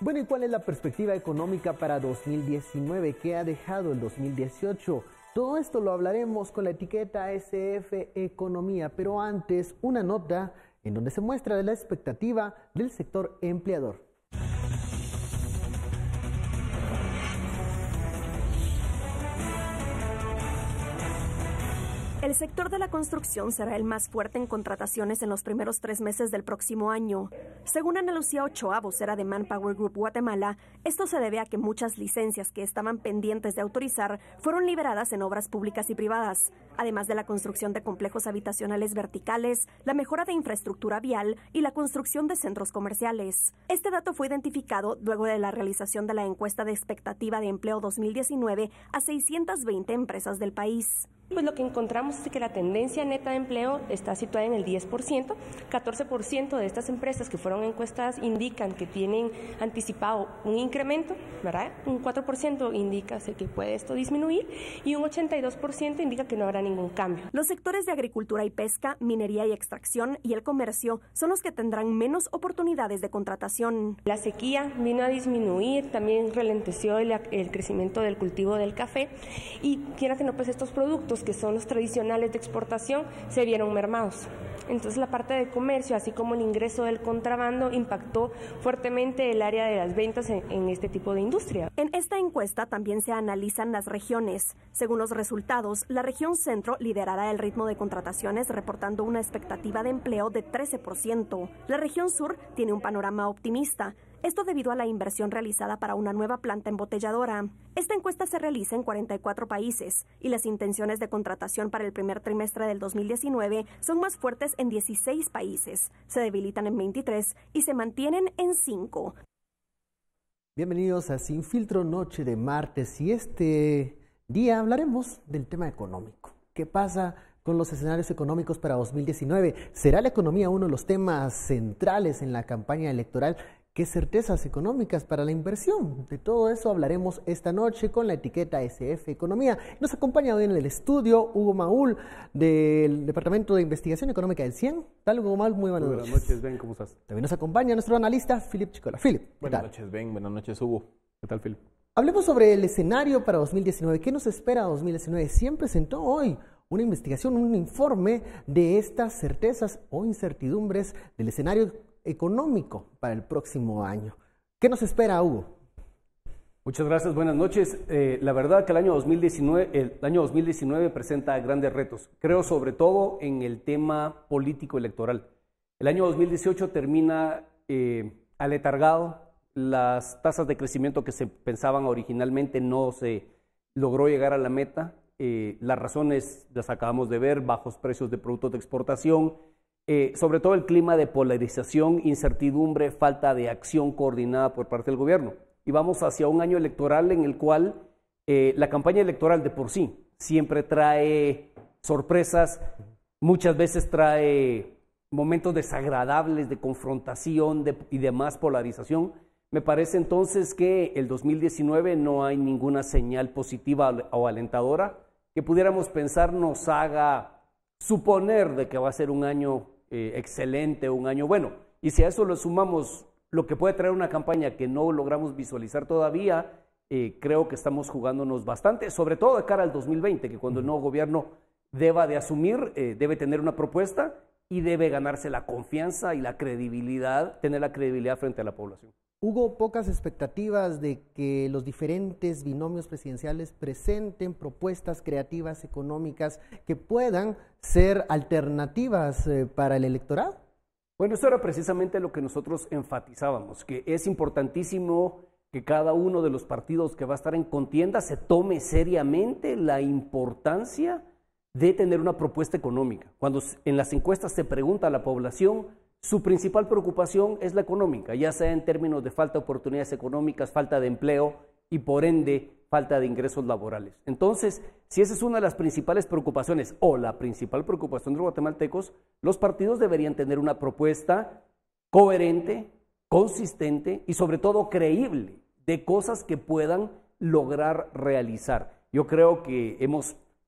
Bueno, ¿y cuál es la perspectiva económica para 2019? ¿Qué ha dejado el 2018? Todo esto lo hablaremos con la etiqueta SF Economía, pero antes una nota en donde se muestra la expectativa del sector empleador. El sector de la construcción será el más fuerte en contrataciones en los primeros 3 meses del próximo año. Según Ana Lucía Ochoa, vocera de Manpower Group Guatemala, esto se debe a que muchas licencias que estaban pendientes de autorizar fueron liberadas en obras públicas y privadas, además de la construcción de complejos habitacionales verticales, la mejora de infraestructura vial y la construcción de centros comerciales. Este dato fue identificado luego de la realización de la encuesta de expectativa de empleo 2019 a 620 empresas del país. Pues lo que encontramos es que la tendencia neta de empleo está situada en el 10%, 14% de estas empresas que fueron encuestadas indican que tienen anticipado un incremento, ¿verdad? Un 4% indica que puede esto disminuir y un 82% indica que no habrá ningún cambio. Los sectores de agricultura y pesca, minería y extracción y el comercio son los que tendrán menos oportunidades de contratación. La sequía vino a disminuir, también ralenteció el crecimiento del cultivo del café y quiera que no, pues estos productos que son los tradicionales de exportación se vieron mermados. Entonces la parte de comercio, así como el ingreso del contrabando, impactó fuertemente el área de las ventas en este tipo de industria. En esta encuesta también se analizan las regiones. Según los resultados, la región centro liderará el ritmo de contrataciones, reportando una expectativa de empleo de 13%. La región sur tiene un panorama optimista. Esto debido a la inversión realizada para una nueva planta embotelladora. Esta encuesta se realiza en 44 países y las intenciones de contratación para el primer trimestre del 2019 son más fuertes en 16 países, se debilitan en 23 y se mantienen en 5. Bienvenidos a Sin Filtro, noche de martes, y este día hablaremos del tema económico. ¿Qué pasa con los escenarios económicos para 2019? ¿Será la economía uno de los temas centrales en la campaña electoral? ¿Qué certezas económicas para la inversión? De todo eso hablaremos esta noche con la etiqueta SF Economía. Nos acompaña hoy en el estudio Hugo Maúl del Departamento de Investigación Económica del CIEN. ¿Tal, Hugo Maúl? Muy buenas noches. Buenas noches, Ben, ¿cómo estás? También nos acompaña nuestro analista, Philip Chicola. Philip, ¿qué Buenas tal? noches, Ben. Buenas noches, Hugo. ¿Qué tal, Philip? Hablemos sobre el escenario para 2019. ¿Qué nos espera 2019? CIEN presentó hoy una investigación, un informe de estas certezas o incertidumbres del escenario económico para el próximo año. ¿Qué nos espera, Hugo? Muchas gracias, buenas noches. La verdad que el año 2019 presenta grandes retos, creo sobre todo en el tema político electoral. El año 2018 termina aletargado, las tasas de crecimiento que se pensaban originalmente no se logró llegar a la meta. Las razones las acabamos de ver: bajos precios de productos de exportación, sobre todo el clima de polarización, incertidumbre, falta de acción coordinada por parte del gobierno. Y vamos hacia un año electoral en el cual la campaña electoral de por sí siempre trae sorpresas, muchas veces trae momentos desagradables de confrontación y de más polarización. Me parece entonces que el 2019 no hay ninguna señal positiva o alentadora que pudiéramos pensar nos haga suponer de que va a ser un año excelente, un año bueno. Y si a eso le sumamos lo que puede traer una campaña que no logramos visualizar todavía, creo que estamos jugándonos bastante, sobre todo de cara al 2020, que cuando el nuevo gobierno deba de asumir, debe tener una propuesta y debe ganarse la confianza y la credibilidad, tener la credibilidad frente a la población. Hubo pocas expectativas de que los diferentes binomios presidenciales presenten propuestas creativas económicas que puedan ser alternativas para el electorado. Bueno, eso era precisamente lo que nosotros enfatizábamos, que es importantísimo que cada uno de los partidos que va a estar en contienda se tome seriamente la importancia de tener una propuesta económica. Cuando en las encuestas se pregunta a la población, su principal preocupación es la económica, ya sea en términos de falta de oportunidades económicas, falta de empleo y por ende falta de ingresos laborales. Entonces, si esa es una de las principales preocupaciones o la principal preocupación de los guatemaltecos, los partidos deberían tener una propuesta coherente, consistente y sobre todo creíble de cosas que puedan lograr realizar. Yo creo que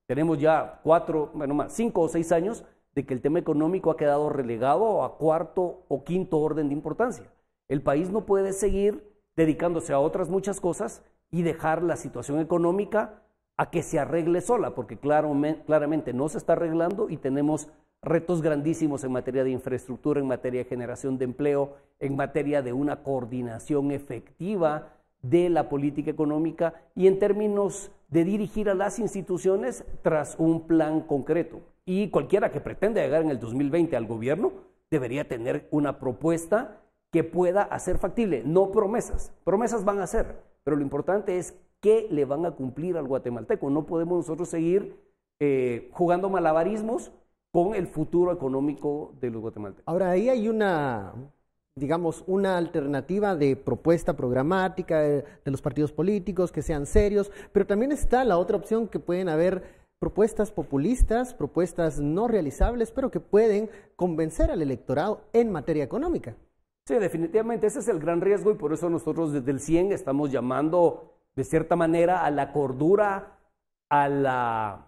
tenemos ya 5 o 6 años de que el tema económico ha quedado relegado a cuarto o quinto orden de importancia. El país no puede seguir dedicándose a otras muchas cosas y dejar la situación económica a que se arregle sola, porque claramente no se está arreglando y tenemos retos grandísimos en materia de infraestructura, en materia de generación de empleo, en materia de una coordinación efectiva de la política económica y en términos de dirigir a las instituciones tras un plan concreto. Y cualquiera que pretenda llegar en el 2020 al gobierno debería tener una propuesta que pueda hacer factible, no promesas. Promesas van a hacer, pero lo importante es qué le van a cumplir al guatemalteco. No podemos nosotros seguir jugando malabarismos con el futuro económico de los guatemaltecos. Ahora, ahí hay una, digamos, una alternativa de propuesta programática de los partidos políticos que sean serios, pero también está la otra opción que pueden haber propuestas populistas, propuestas no realizables, pero que pueden convencer al electorado en materia económica. Sí, definitivamente ese es el gran riesgo y por eso nosotros desde el CIEN estamos llamando de cierta manera a la cordura, a la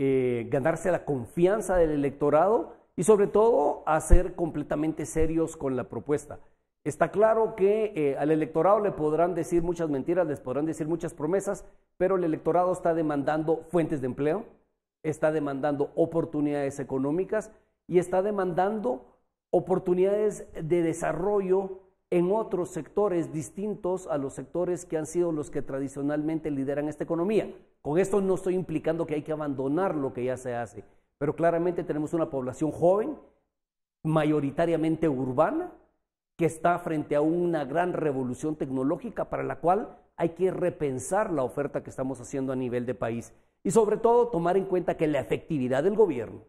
ganarse la confianza del electorado y sobre todo a ser completamente serios con la propuesta. Está claro que al electorado le podrán decir muchas mentiras, les podrán decir muchas promesas, pero el electorado está demandando fuentes de empleo, está demandando oportunidades económicas y está demandando oportunidades de desarrollo en otros sectores distintos a los sectores que han sido los que tradicionalmente lideran esta economía. Con esto no estoy implicando que hay que abandonar lo que ya se hace, pero claramente tenemos una población joven, mayoritariamente urbana, que está frente a una gran revolución tecnológica para la cual hay que repensar la oferta que estamos haciendo a nivel de país y sobre todo tomar en cuenta que la efectividad del gobierno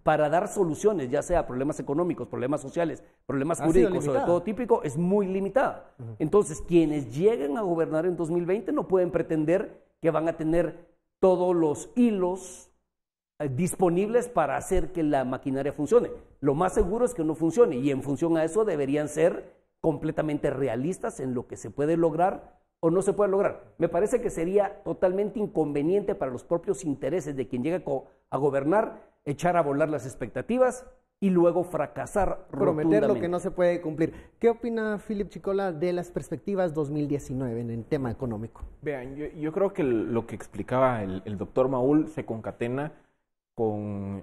para dar soluciones, ya sea problemas económicos, problemas sociales, problemas jurídicos o de todo típico, es muy limitada. Entonces, quienes lleguen a gobernar en 2020 no pueden pretender que van a tener todos los hilos disponibles para hacer que la maquinaria funcione. Lo más seguro es que no funcione y en función a eso deberían ser completamente realistas en lo que se puede lograr o no se puede lograr. Me parece que sería totalmente inconveniente para los propios intereses de quien llega a gobernar echar a volar las expectativas y luego fracasar prometer lo que no se puede cumplir. ¿Qué opina Philip Chicola de las perspectivas 2019 en el tema económico? Vean, yo creo que lo que explicaba el doctor Maúl se concatena con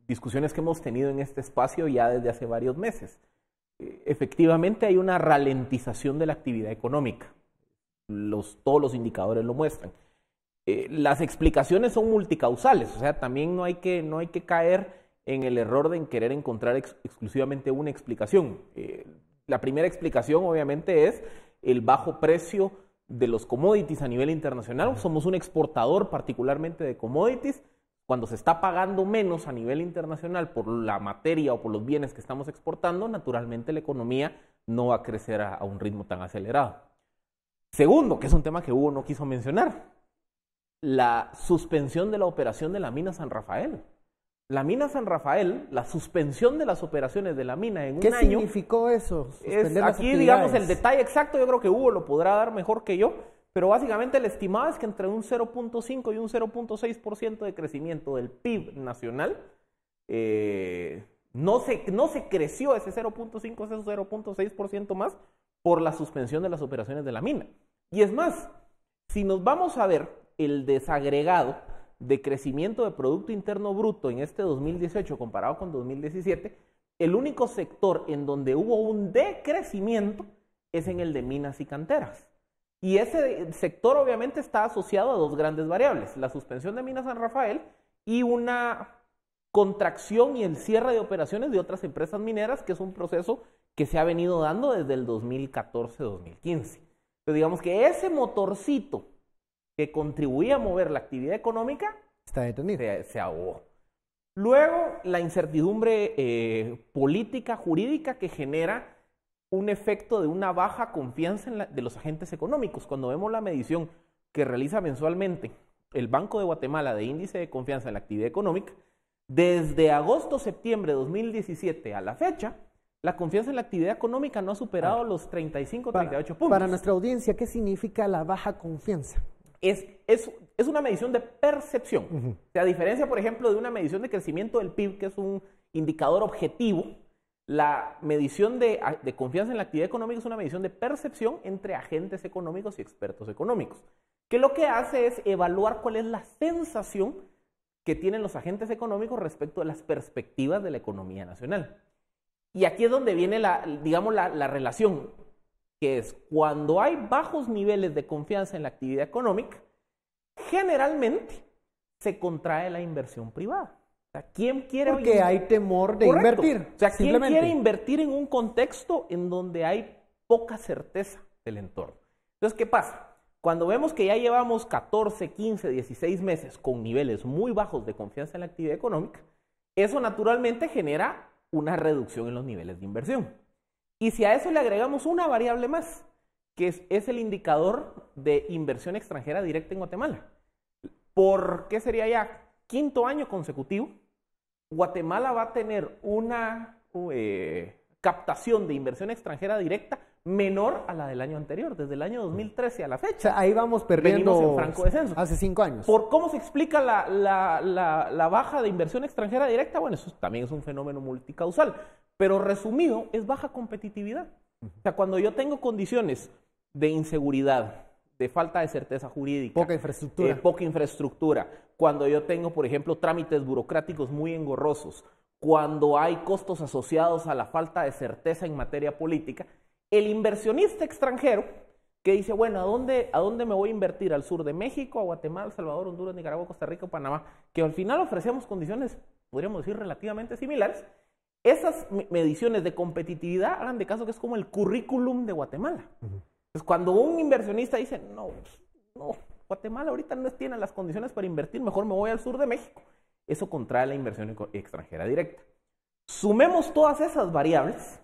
discusiones que hemos tenido en este espacio ya desde hace varios meses. Efectivamente hay una ralentización de la actividad económica. Todos los indicadores lo muestran. Las explicaciones son multicausales, o sea, también no hay que caer en el error de querer encontrar exclusivamente una explicación. La primera explicación, obviamente, es el bajo precio de los commodities a nivel internacional. Somos un exportador particularmente de commodities. Cuando se está pagando menos a nivel internacional por la materia o por los bienes que estamos exportando, naturalmente la economía no va a crecer a un ritmo tan acelerado. Segundo, que es un tema que Hugo no quiso mencionar, la suspensión de la operación de la mina San Rafael. La mina San Rafael, la suspensión de las operaciones de la mina en un año... ¿Qué significó eso? Aquí, digamos, el detalle exacto yo creo que Hugo lo podrá dar mejor que yo, pero básicamente el estimado es que entre un 0.5 y un 0.6% de crecimiento del PIB nacional, no se creció ese 0.5, ese 0.6% más por la suspensión de las operaciones de la mina. Y es más, si nos vamos a ver el desagregado de crecimiento de Producto Interno Bruto en este 2018 comparado con 2017, el único sector en donde hubo un decrecimiento es en el de minas y canteras. Y ese sector obviamente está asociado a dos grandes variables, la suspensión de Minas San Rafael y una contracción y el cierre de operaciones de otras empresas mineras, que es un proceso que se ha venido dando desde el 2014-2015. Entonces digamos que ese motorcito que contribuía a mover la actividad económica está detenido. Se ahogó. Luego, la incertidumbre política, jurídica que genera un efecto de una baja confianza de los agentes económicos. Cuando vemos la medición que realiza mensualmente el Banco de Guatemala de índice de confianza en la actividad económica, desde agosto-septiembre de 2017 a la fecha, la confianza en la actividad económica no ha superado los 35, 38 puntos. Para nuestra audiencia, ¿qué significa la baja confianza? Es una medición de percepción. O sea, a diferencia, por ejemplo, de una medición de crecimiento del PIB, que es un indicador objetivo, La medición de confianza en la actividad económica es una medición de percepción entre agentes económicos y expertos económicos, que lo que hace es evaluar cuál es la sensación que tienen los agentes económicos respecto a las perspectivas de la economía nacional. Y aquí es donde viene la relación, que es cuando hay bajos niveles de confianza en la actividad económica, generalmente se contrae la inversión privada. O sea, ¿quién quiere Porque hay temor de Correcto. invertir. O sea, ¿quién quiere invertir en un contexto en donde hay poca certeza del entorno? Entonces, ¿qué pasa? Cuando vemos que ya llevamos 14, 15, 16 meses con niveles muy bajos de confianza en la actividad económica, eso naturalmente genera una reducción en los niveles de inversión. Y si a eso le agregamos una variable más, que es el indicador de inversión extranjera directa en Guatemala. ¿Por qué sería ya quinto año consecutivo? Guatemala va a tener una captación de inversión extranjera directa menor a la del año anterior, desde el año 2013 a la fecha. O sea, ahí vamos perdiendo venimos en franco descenso. Hace 5 años. ¿Por cómo se explica la baja de inversión extranjera directa? Bueno, eso también es un fenómeno multicausal, pero resumido, es baja competitividad. O sea, cuando yo tengo condiciones de inseguridad, de falta de certeza jurídica, poca infraestructura, cuando yo tengo, por ejemplo, trámites burocráticos muy engorrosos, cuando hay costos asociados a la falta de certeza en materia política, el inversionista extranjero que dice, bueno, ¿a dónde me voy a invertir? ¿Al sur de México, a Guatemala, El Salvador, Honduras, Nicaragua, Costa Rica, Panamá? Que al final ofrecemos condiciones, podríamos decir, relativamente similares. Esas mediciones de competitividad, hagan de caso que es como el currículum de Guatemala. Entonces, cuando un inversionista dice, no, Guatemala ahorita no tiene las condiciones para invertir, mejor me voy al sur de México, eso contrae la inversión extranjera directa. Sumemos todas esas variables.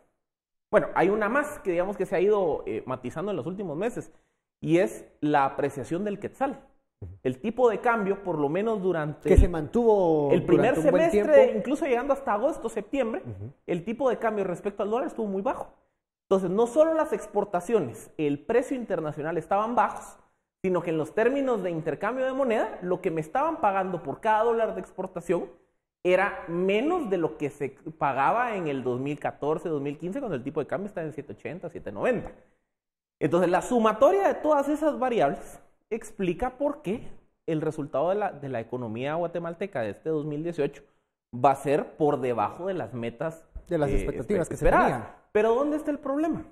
Bueno, hay una más que digamos que se ha ido matizando en los últimos meses, y es la apreciación del quetzal. El tipo de cambio, por lo menos durante... Que se mantuvo el primer durante un buen semestre, tiempo. incluso llegando hasta agosto, septiembre, el tipo de cambio respecto al dólar estuvo muy bajo. Entonces, no solo las exportaciones, el precio internacional estaban bajos, sino que en los términos de intercambio de moneda, lo que me estaban pagando por cada dólar de exportación era menos de lo que se pagaba en el 2014, 2015, cuando el tipo de cambio estaba en 7.80, 7.90. Entonces, la sumatoria de todas esas variables explica por qué el resultado de la economía guatemalteca de este 2018 va a ser por debajo de las metas de las expectativas que se esperadas. tenían. Pero ¿dónde está el problema?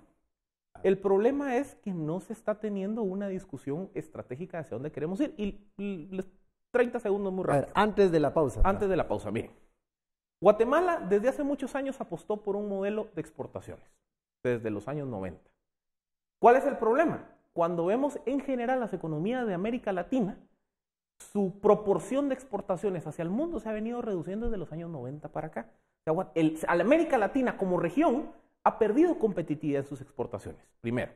El problema es que no se está teniendo una discusión estratégica hacia dónde queremos ir. Y 30 segundos muy rápido. A ver, antes de la pausa. Antes de la pausa, miren. Guatemala desde hace muchos años apostó por un modelo de exportaciones, desde los años 90. ¿Cuál es el problema? Cuando vemos en general las economías de América Latina, su proporción de exportaciones hacia el mundo se ha venido reduciendo desde los años 90 para acá. O sea, América Latina como región ha perdido competitividad en sus exportaciones, primero.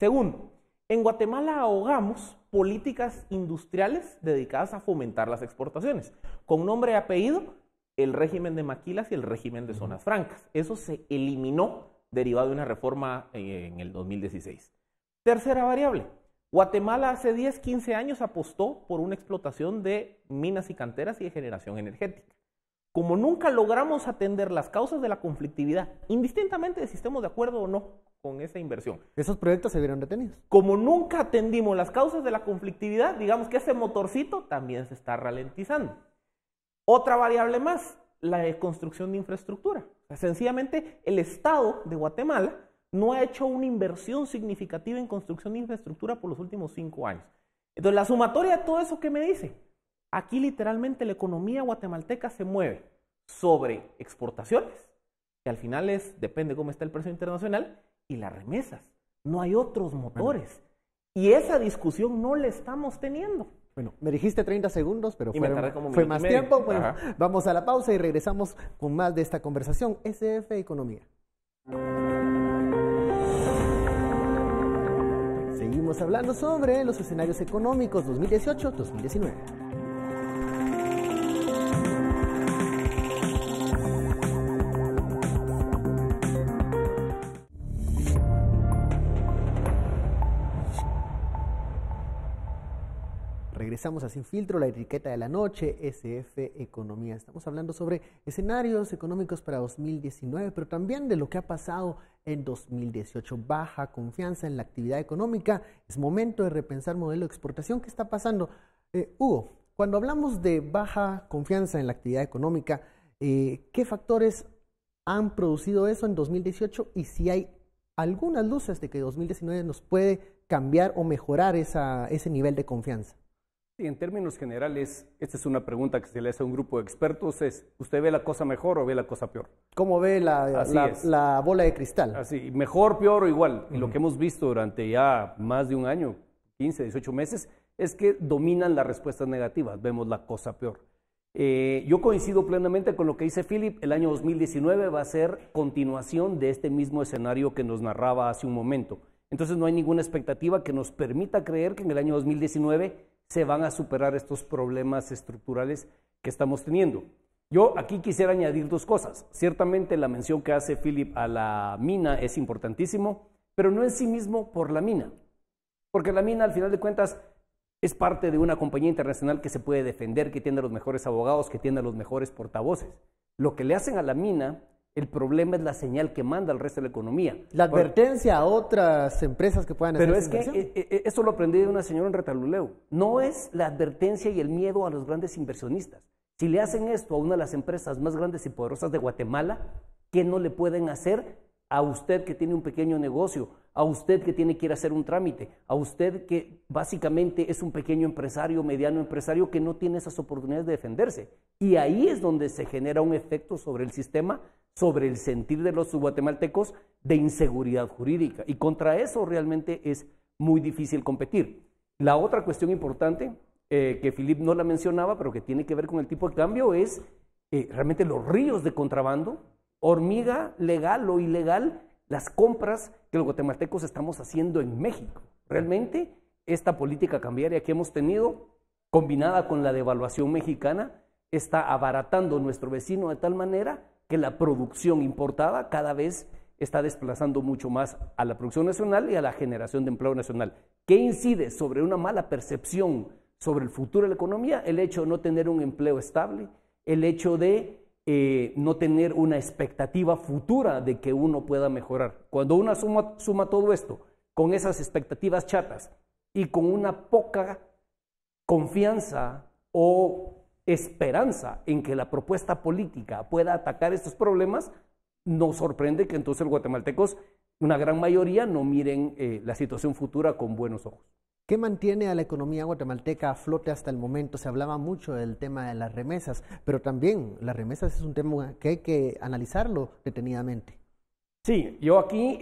Segundo, en Guatemala ahogamos políticas industriales dedicadas a fomentar las exportaciones. Con nombre y apellido, el régimen de maquilas y el régimen de zonas francas. Eso se eliminó derivado de una reforma en el 2016. Tercera variable, Guatemala hace 10, 15 años apostó por una explotación de minas y canteras y de generación energética. Como nunca logramos atender las causas de la conflictividad, indistintamente de si estemos de acuerdo o no con esa inversión. Esos proyectos se vieron detenidos. Como nunca atendimos las causas de la conflictividad, digamos que ese motorcito también se está ralentizando. Otra variable más, la construcción de infraestructura. O sea, sencillamente, el Estado de Guatemala no ha hecho una inversión significativa en construcción de infraestructura por los últimos 5 años. Entonces, la sumatoria de todo eso, ¿qué me dice? Aquí literalmente la economía guatemalteca se mueve sobre exportaciones, que al final depende cómo está el precio internacional, y las remesas. No hay otros motores. Y esa discusión no la estamos teniendo. Bueno, me dijiste 30 segundos, pero fue más tiempo. Bueno, vamos a la pausa y regresamos con más de esta conversación. SF Economía. Seguimos hablando sobre los escenarios económicos 2018-2019. Regresamos a Sin Filtro, la etiqueta de la noche, SF Economía. Estamos hablando sobre escenarios económicos para 2019, pero también de lo que ha pasado en 2018. Baja confianza en la actividad económica. Es momento de repensar modelo de exportación. ¿Qué está pasando? Hugo, cuando hablamos de baja confianza en la actividad económica, ¿qué factores han producido eso en 2018? Y si hay algunas luces de que 2019 nos puede cambiar o mejorar ese nivel de confianza. Sí, en términos generales, esta es una pregunta que se le hace a un grupo de expertos, es, ¿usted ve la cosa mejor o ve la cosa peor? ¿Cómo ve la bola de cristal? Así, mejor, peor o igual. Y lo que hemos visto durante ya más de un año, 15, 18 meses, es que dominan las respuestas negativas, vemos la cosa peor. Yo coincido plenamente con lo que dice Philip, el año 2019 va a ser continuación de este mismo escenario que nos narraba hace un momento. Entonces no hay ninguna expectativa que nos permita creer que en el año 2019 se van a superar estos problemas estructurales que estamos teniendo. Yo aquí quisiera añadir dos cosas. Ciertamente la mención que hace Philip a la mina es importantísimo, pero no en sí mismo por la mina. Porque la mina, al final de cuentas, es parte de una compañía internacional que se puede defender, que tiene los mejores abogados, que tiene los mejores portavoces. Lo que le hacen a la mina, el problema es la señal que manda al resto de la economía. La advertencia a otras empresas que puedan hacer. Pero es que eso lo aprendí de una señora en Retaluleu. No es la advertencia y el miedo a los grandes inversionistas. Si le hacen esto a una de las empresas más grandes y poderosas de Guatemala, ¿qué no le pueden hacer a usted que tiene un pequeño negocio, a usted que tiene que ir a hacer un trámite, a usted que básicamente es un pequeño empresario, mediano empresario que no tiene esas oportunidades de defenderse? Y ahí es donde se genera un efecto sobre el sistema, sobre el sentir de los guatemaltecos de inseguridad jurídica. Y contra eso realmente es muy difícil competir. La otra cuestión importante, que Philip no la mencionaba, pero que tiene que ver con el tipo de cambio, es realmente los ríos de contrabando, hormiga legal o ilegal, las compras que los guatemaltecos estamos haciendo en México. Realmente esta política cambiaria que hemos tenido, combinada con la devaluación mexicana, está abaratando nuestro vecino de tal manera que la producción importada cada vez está desplazando mucho más a la producción nacional y a la generación de empleo nacional. ¿Qué incide sobre una mala percepción sobre el futuro de la economía? El hecho de no tener un empleo estable, el hecho de no tener una expectativa futura de que uno pueda mejorar. Cuando uno suma todo esto con esas expectativas chatas y con una poca confianza o esperanza en que la propuesta política pueda atacar estos problemas, nos sorprende que entonces los guatemaltecos, una gran mayoría, no miren la situación futura con buenos ojos. ¿Qué mantiene a la economía guatemalteca a flote hasta el momento? Se hablaba mucho del tema de las remesas, pero también las remesas es un tema que hay que analizarlo detenidamente. Sí, yo aquí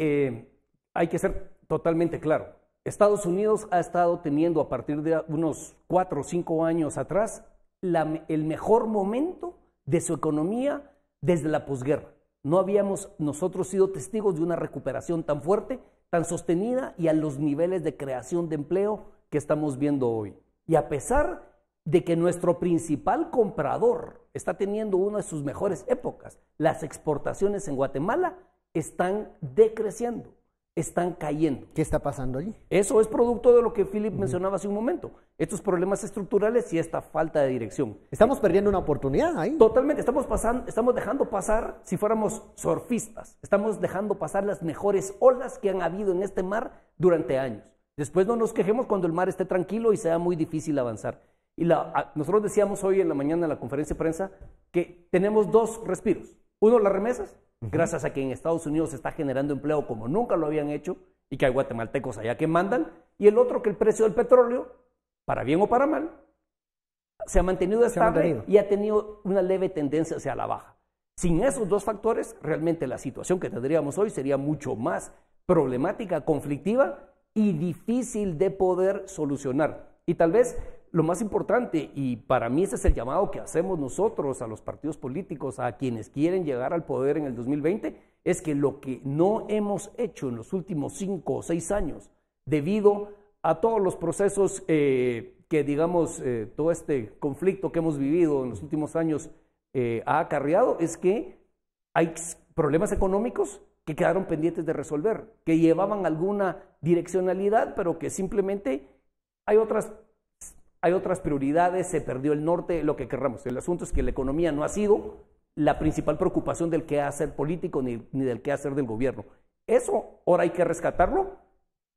hay que ser totalmente claro. Estados Unidos ha estado teniendo a partir de unos 4 o 5 años atrás el mejor momento de su economía desde la posguerra. No habíamos nosotros sido testigos de una recuperación tan fuerte, tan sostenida y a los niveles de creación de empleo que estamos viendo hoy. Y a pesar de que nuestro principal comprador está teniendo una de sus mejores épocas, las exportaciones en Guatemala están decreciendo, están cayendo. ¿Qué está pasando allí? Eso es producto de lo que Philip mencionaba hace un momento. Estos problemas estructurales y esta falta de dirección. Estamos perdiendo una oportunidad ahí. Totalmente, estamos dejando pasar, si fuéramos surfistas, estamos dejando pasar las mejores olas que han habido en este mar durante años. Después no nos quejemos cuando el mar esté tranquilo y sea muy difícil avanzar. Y nosotros decíamos hoy en la mañana en la conferencia de prensa que tenemos 2 respiros. Uno, las remesas, gracias a que en Estados Unidos se está generando empleo como nunca lo habían hecho y que hay guatemaltecos allá que mandan. Y el otro, que el precio del petróleo, para bien o para mal, se ha mantenido estable y ha tenido una leve tendencia hacia la baja. Sin esos 2 factores, realmente la situación que tendríamos hoy sería mucho más problemática, conflictiva y difícil de poder solucionar. Y tal vez lo más importante, y para mí ese es el llamado que hacemos nosotros a los partidos políticos, a quienes quieren llegar al poder en el 2020, es que lo que no hemos hecho en los últimos 5 o 6 años, debido a todos los procesos que, digamos, todo este conflicto que hemos vivido en los últimos años ha acarreado, es que hay problemas económicos que quedaron pendientes de resolver, que llevaban alguna direccionalidad, pero que simplemente hay hay otras prioridades, se perdió el norte, lo que querramos. El asunto es que la economía no ha sido la principal preocupación del quehacer político ni del quehacer del gobierno. Eso ahora hay que rescatarlo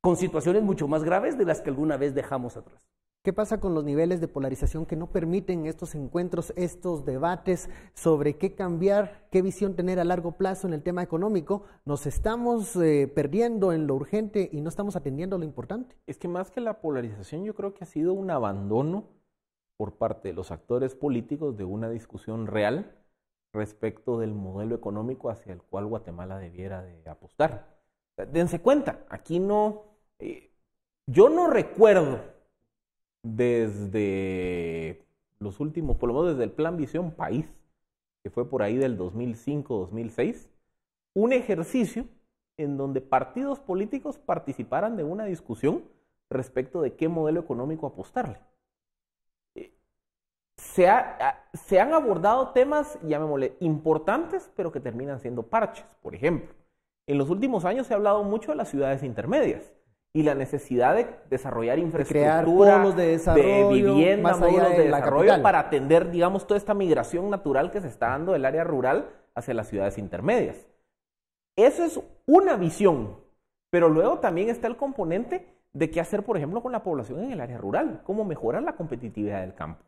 con situaciones mucho más graves de las que alguna vez dejamos atrás. ¿Qué pasa con los niveles de polarización que no permiten estos encuentros, estos debates sobre qué cambiar, qué visión tener a largo plazo en el tema económico? Nos estamos perdiendo en lo urgente y no estamos atendiendo lo importante. Es que más que la polarización, yo creo que ha sido un abandono por parte de los actores políticos de una discusión real respecto del modelo económico hacia el cual Guatemala debiera de apostar. Dense cuenta, aquí no, yo no recuerdo desde los últimos, por lo menos desde el Plan Visión País, que fue por ahí del 2005-2006, un ejercicio en donde partidos políticos participaran de una discusión respecto de qué modelo económico apostarle. Se han abordado temas, llamémosle, importantes, pero que terminan siendo parches. Por ejemplo, en los últimos años se ha hablado mucho de las ciudades intermedias y la necesidad de desarrollar infraestructura, crear polos de desarrollo, de vivienda, más allá módulos de de la desarrollo capital, para atender, digamos, toda esta migración natural que se está dando del área rural hacia las ciudades intermedias. Eso es una visión, pero luego también está el componente de qué hacer, por ejemplo, con la población en el área rural, cómo mejorar la competitividad del campo.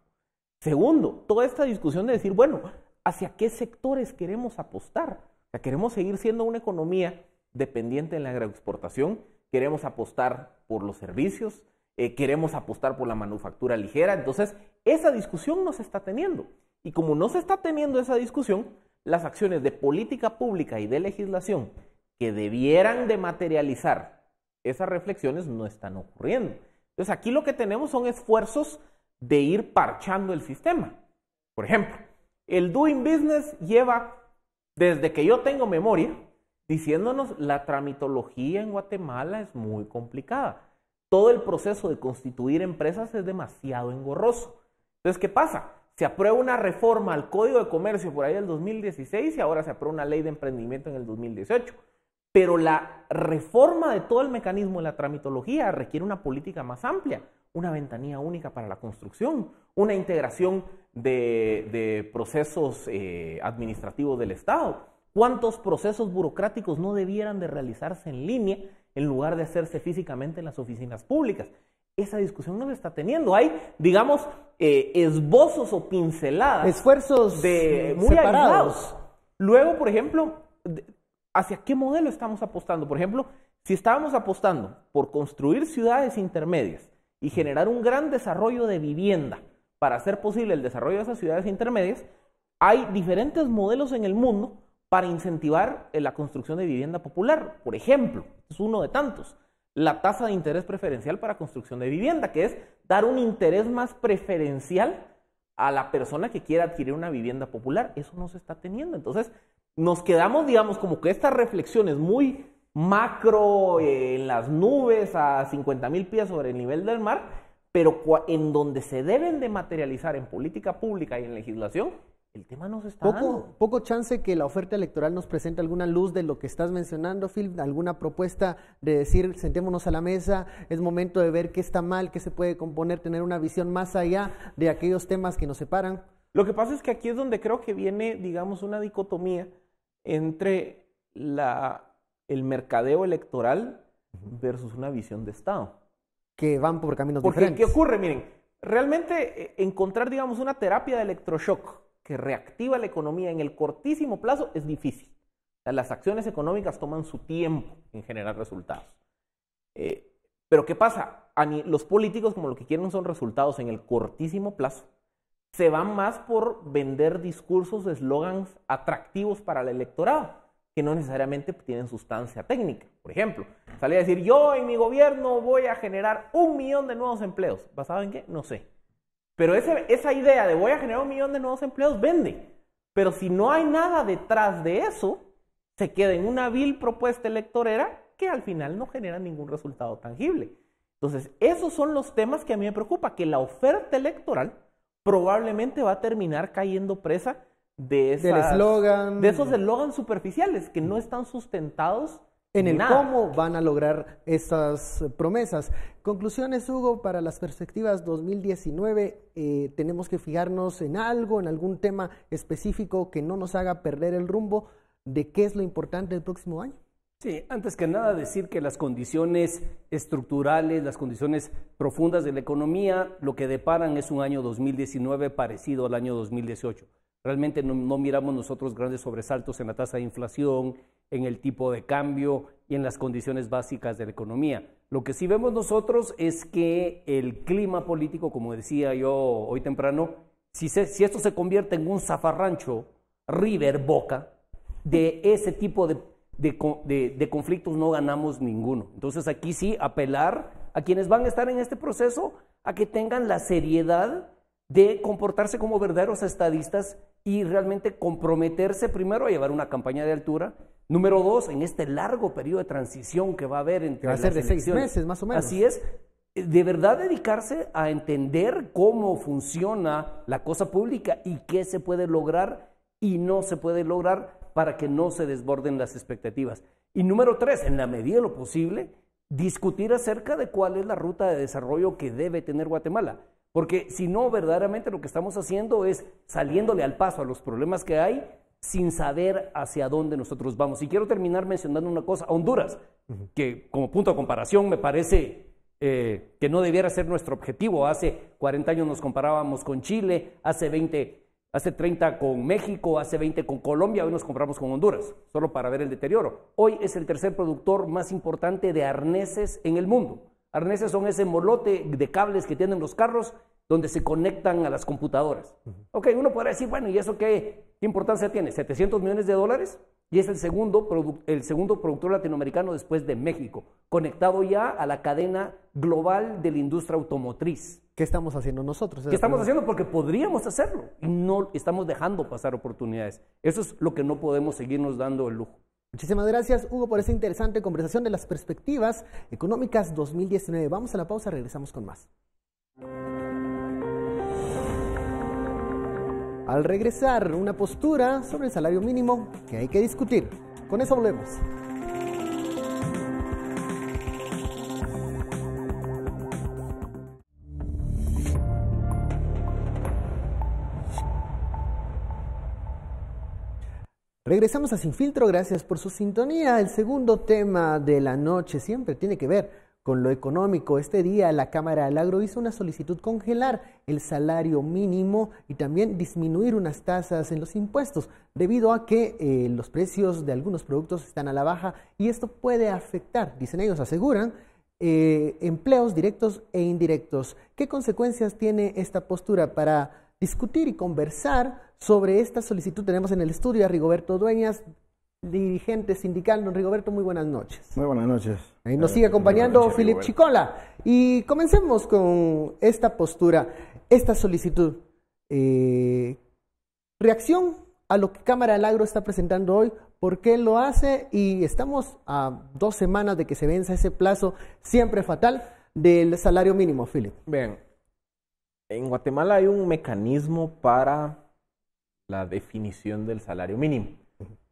Segundo, toda esta discusión de decir, bueno, ¿hacia qué sectores queremos apostar? O sea, queremos seguir siendo una economía dependiente en la agroexportación, queremos apostar por los servicios, queremos apostar por la manufactura ligera. Entonces, esa discusión no se está teniendo. Y como no se está teniendo esa discusión, las acciones de política pública y de legislación que debieran de materializar esas reflexiones no están ocurriendo. Entonces, aquí lo que tenemos son esfuerzos de ir parchando el sistema. Por ejemplo, el Doing Business lleva, desde que yo tengo memoria, diciéndonos la tramitología en Guatemala es muy complicada. Todo el proceso de constituir empresas es demasiado engorroso. Entonces, ¿qué pasa? Se aprueba una reforma al Código de Comercio por ahí del 2016 y ahora se aprueba una ley de emprendimiento en el 2018. Pero la reforma de todo el mecanismo de la tramitología requiere una política más amplia, una ventanilla única para la construcción, una integración de procesos administrativos del Estado. ¿Cuántos procesos burocráticos no debieran de realizarse en línea en lugar de hacerse físicamente en las oficinas públicas? Esa discusión no se está teniendo. Hay, digamos, esbozos o pinceladas. Esfuerzos muy separados. aislados. Luego, por ejemplo, ¿hacia qué modelo estamos apostando? Por ejemplo, si estábamos apostando por construir ciudades intermedias y generar un gran desarrollo de vivienda para hacer posible el desarrollo de esas ciudades intermedias, hay diferentes modelos en el mundo para incentivar la construcción de vivienda popular. Por ejemplo, es uno de tantos, la tasa de interés preferencial para construcción de vivienda, que es dar un interés más preferencial a la persona que quiera adquirir una vivienda popular. Eso no se está teniendo. Entonces, nos quedamos, digamos, como que estas reflexiones muy macro, en las nubes, a 50,000 pies sobre el nivel del mar, pero en donde se deben de materializar en política pública y en legislación, el tema no se está dando. Poco chance que la oferta electoral nos presente alguna luz de lo que estás mencionando, Phil, alguna propuesta de decir, sentémonos a la mesa, es momento de ver qué está mal, qué se puede componer, tener una visión más allá de aquellos temas que nos separan. Lo que pasa es que aquí es donde creo que viene, digamos, una dicotomía entre el mercadeo electoral versus una visión de Estado. Que van por caminos Porque, diferentes. ¿qué ocurre? Miren, realmente encontrar, digamos, una terapia de electroshock que reactiva la economía en el cortísimo plazo es difícil. O sea, las acciones económicas toman su tiempo en generar resultados. Pero ¿qué pasa? Los políticos, como lo que quieren son resultados en el cortísimo plazo, se van más por vender discursos, eslogans atractivos para el electorado, que no necesariamente tienen sustancia técnica. Por ejemplo, salir a decir, yo en mi gobierno voy a generar 1 millón de nuevos empleos. ¿Basado en qué? No sé. Pero esa idea de voy a generar 1 millón de nuevos empleos vende. Pero si no hay nada detrás de eso, se queda en una vil propuesta electorera que al final no genera ningún resultado tangible. Entonces, esos son los temas que a mí me preocupa, que la oferta electoral probablemente va a terminar cayendo presa de esos eslogans superficiales que no están sustentados en el nada. cómo van a lograr esas promesas. Conclusiones, Hugo, para las perspectivas 2019, tenemos que fijarnos en algo, en algún tema específico que no nos haga perder el rumbo de qué es lo importante del próximo año. Sí, antes que nada decir que las condiciones estructurales, las condiciones profundas de la economía, lo que deparan es un año 2019 parecido al año 2018. Realmente no miramos nosotros grandes sobresaltos en la tasa de inflación, en el tipo de cambio y en las condiciones básicas de la economía. Lo que sí vemos nosotros es que el clima político, como decía yo hoy temprano, si esto se convierte en un zafarrancho River-Boca, de ese tipo de conflictos no ganamos ninguno. Entonces aquí sí apelar a quienes van a estar en este proceso a que tengan la seriedad de comportarse como verdaderos estadistas y realmente comprometerse primero a llevar una campaña de altura. Número dos, en este largo periodo de transición que va a haber entre va a ser las de 6 elecciones. meses más o menos. Así es, de verdad dedicarse a entender cómo funciona la cosa pública y qué se puede lograr y no se puede lograr para que no se desborden las expectativas. Y número tres, en la medida de lo posible, discutir acerca de cuál es la ruta de desarrollo que debe tener Guatemala. Porque si no, verdaderamente lo que estamos haciendo es saliéndole al paso a los problemas que hay sin saber hacia dónde nosotros vamos. Y quiero terminar mencionando una cosa, Honduras, que como punto de comparación me parece que no debiera ser nuestro objetivo. Hace 40 años nos comparábamos con Chile, hace 30 con México, hace 20 con Colombia, hoy nos comparamos con Honduras, solo para ver el deterioro. Hoy es el tercer productor más importante de arneses en el mundo. Arneses son ese molote de cables que tienen los carros donde se conectan a las computadoras. Ok, uno podrá decir, bueno, ¿y eso qué importancia tiene? $700 millones y es el segundo productor latinoamericano después de México, conectado ya a la cadena global de la industria automotriz. ¿Qué estamos haciendo nosotros? ¿Qué estamos haciendo? Porque podríamos hacerlo y no estamos dejando pasar oportunidades. Eso es lo que no podemos seguirnos dando el lujo. Muchísimas gracias, Hugo, por esa interesante conversación de las perspectivas económicas 2019. Vamos a la pausa, regresamos con más. Al regresar, una postura sobre el salario mínimo que hay que discutir. Con eso volvemos. Regresamos a Sin Filtro, gracias por su sintonía. El segundo tema de la noche siempre tiene que ver con lo económico. Este día la Cámara del Agro hizo una solicitud congelar el salario mínimo y también disminuir unas tasas en los impuestos, debido a que los precios de algunos productos están a la baja y esto puede afectar, dicen ellos, aseguran, empleos directos e indirectos. ¿Qué consecuencias tiene esta postura? Para discutir y conversar sobre esta solicitud tenemos en el estudio a Rigoberto Dueñas, dirigente sindical. Don Rigoberto, muy buenas noches. Muy buenas noches. Ahí nos sigue acompañando Philip Chicola. Y comencemos con esta postura, esta solicitud. Reacción a lo que Cámara del Agro está presentando hoy, ¿por qué lo hace? Y estamos a 2 semanas de que se venza ese plazo siempre fatal del salario mínimo, Philip. Bien, en Guatemala hay un mecanismo para la definición del salario mínimo.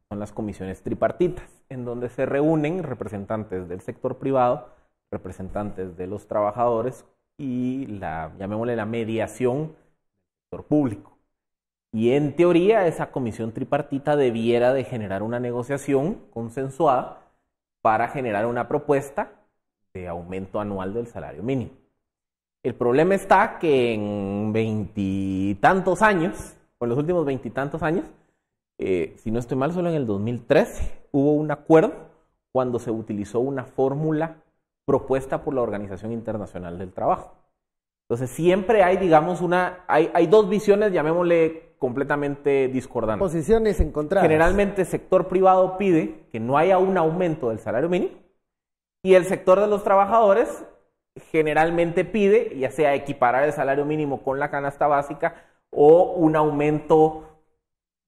Son las comisiones tripartitas, en donde se reúnen representantes del sector privado, representantes de los trabajadores y llamémosle la mediación del sector público. Y en teoría esa comisión tripartita debiera de generar una negociación consensuada para generar una propuesta de aumento anual del salario mínimo. El problema está que en 20 y tantos años, o en los últimos 20 y tantos años, si no estoy mal, solo en el 2013 hubo un acuerdo cuando se utilizó una fórmula propuesta por la Organización Internacional del Trabajo. Entonces siempre hay, digamos, hay dos visiones, llamémosle, completamente discordantes. Posiciones encontradas. Generalmente el sector privado pide que no haya un aumento del salario mínimo y el sector de los trabajadores generalmente pide, ya sea equiparar el salario mínimo con la canasta básica o un aumento